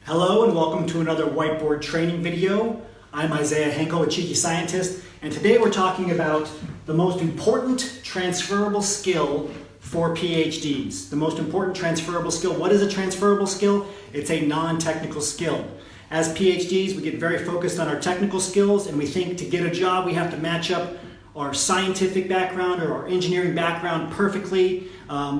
Hello and welcome to another whiteboard training video. I'm Isaiah Henkel, a cheeky scientist, and today we're talking about the most important transferable skill for PhDs. The most important transferable skill. What is a transferable skill? It's a non-technical skill. As PhDs, we get very focused on our technical skills, and we think to get a job we have to match up our scientific background or our engineering background perfectly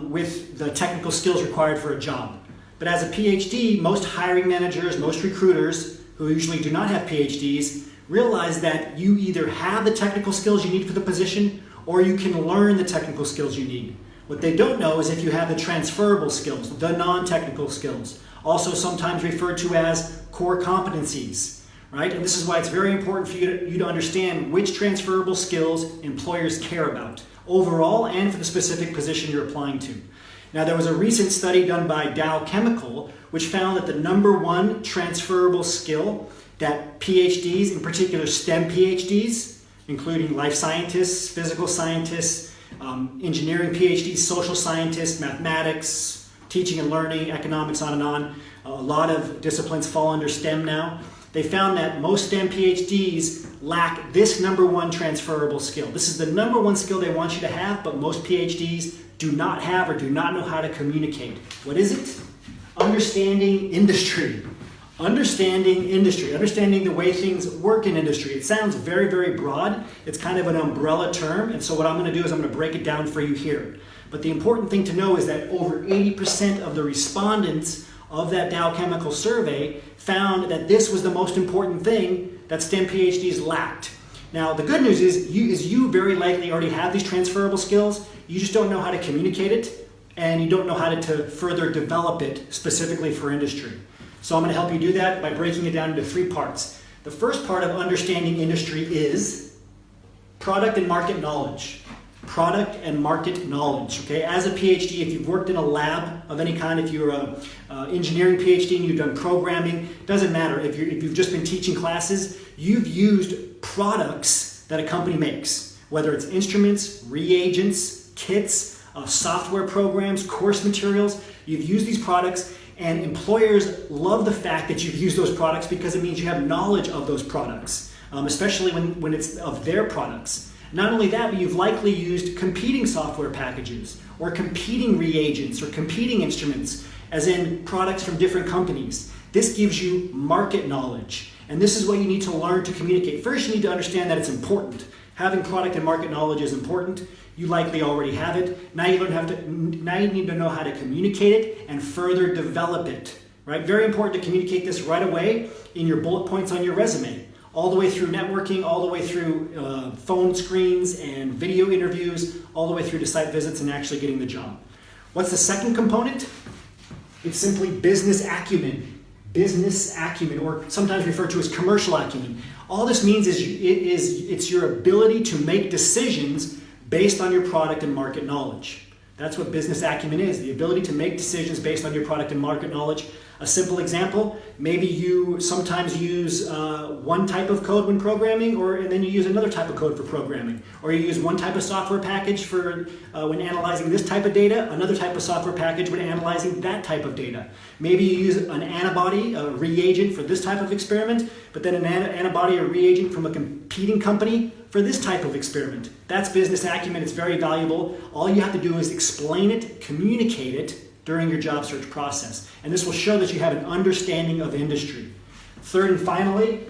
with the technical skills required for a job. But as a PhD, most hiring managers, most recruiters who usually do not have PhDs realize that you either have the technical skills you need for the position or you can learn the technical skills you need. What they don't know is if you have the transferable skills, the non-technical skills, also sometimes referred to as core competencies, right? And this is why it's very important for you to understand which transferable skills employers care about overall and for the specific position you're applying to. Now, there was a recent study done by Dow Chemical which found that the number one transferable skill that PhDs, in particular STEM PhDs, including life scientists, physical scientists, engineering PhDs, social scientists, mathematics, teaching and learning, economics, on and on. A lot of disciplines fall under STEM now. They found that most STEM PhDs lack this number one transferable skill. This is the number one skill they want you to have, but most PhDs do not have or do not know how to communicate. What is it? Understanding industry. Understanding industry. Understanding the way things work in industry. It sounds very, very broad. It's kind of an umbrella term, and so what I'm going to do is I'm going to break it down for you here. But the important thing to know is that over 80% of the respondents of that Dow Chemical survey found that this was the most important thing that STEM PhDs lacked. Now, the good news is you very likely already have these transferable skills. You just don't know how to communicate it, and you don't know how to further develop it specifically for industry. So I'm going to help you do that by breaking it down into three parts. The first part of understanding industry is product and market knowledge. Product and market knowledge. Okay, as a PhD, if you've worked in a lab of any kind, if you're an engineering PhD and you've done programming, doesn't matter. If you've just been teaching classes, you've used products that a company makes, whether it's instruments, reagents, kits, software programs, course materials. You've used these products, and employers love the fact that you've used those products because it means you have knowledge of those products, especially when it's of their products. Not only that, but you've likely used competing software packages or competing reagents or competing instruments, as in products from different companies. This gives you market knowledge, and this is what you need to learn to communicate. First, you need to understand that it's important. Having product and market knowledge is important. You likely already have it. Now you need to know how to communicate it and further develop it. Right? Very important to communicate this right away in your bullet points on your resume. All the way through networking, all the way through phone screens and video interviews, all the way through to site visits and actually getting the job. What's the second component? It's simply business acumen. Business acumen, or sometimes referred to as commercial acumen. All this means is it's your ability to make decisions based on your product and market knowledge. That's what business acumen is, the ability to make decisions based on your product and market knowledge. A simple example, maybe you sometimes use one type of code when programming, and then you use another type of code for programming. Or you use one type of software package for when analyzing this type of data, another type of software package when analyzing that type of data. Maybe you use an antibody, a reagent for this type of experiment, but then an antibody or reagent from a competing company for this type of experiment. That's business acumen. It's very valuable. All you have to do is explain it, communicate it during your job search process. And this will show that you have an understanding of industry. Third and finally,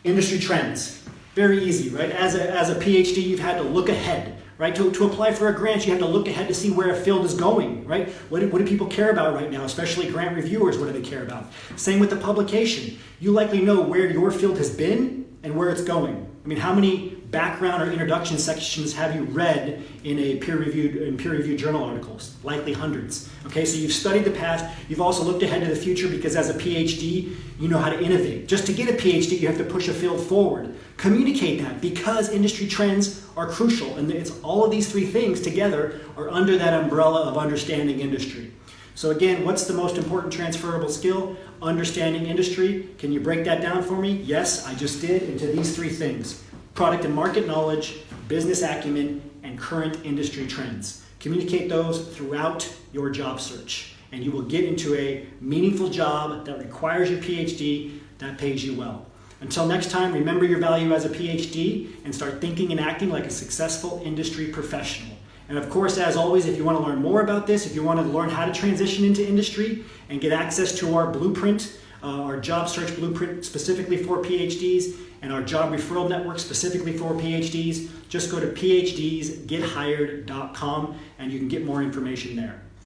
industry trends. Very easy, right? As a PhD, you've had to look ahead, right? To apply for a grant, you have to look ahead to see where a field is going, right? What do people care about right now, especially grant reviewers? What do they care about? Same with the publication. You likely know where your field has been and where it's going. I mean, how many background or introduction sections have you read in peer-reviewed journal articles? Likely hundreds. Okay, so you've studied the past. You've also looked ahead to the future because as a PhD, you know how to innovate. Just to get a PhD, you have to push a field forward. Communicate that because industry trends are crucial, and it's all of these three things together are under that umbrella of understanding industry. So again, what's the most important transferable skill? Understanding industry. Can you break that down for me? Yes, I just did, into these three things: product and market knowledge, business acumen, and current industry trends. Communicate those throughout your job search. and you will get into a meaningful job that requires your PhD that pays you well. Until next time, remember your value as a PhD and start thinking and acting like a successful industry professional. And of course, as always, if you want to learn more about this, if you want to learn how to transition into industry and get access to our blueprint, our job search blueprint specifically for PhDs, and our job referral network specifically for PhDs, just go to phdsgethired.com and you can get more information there.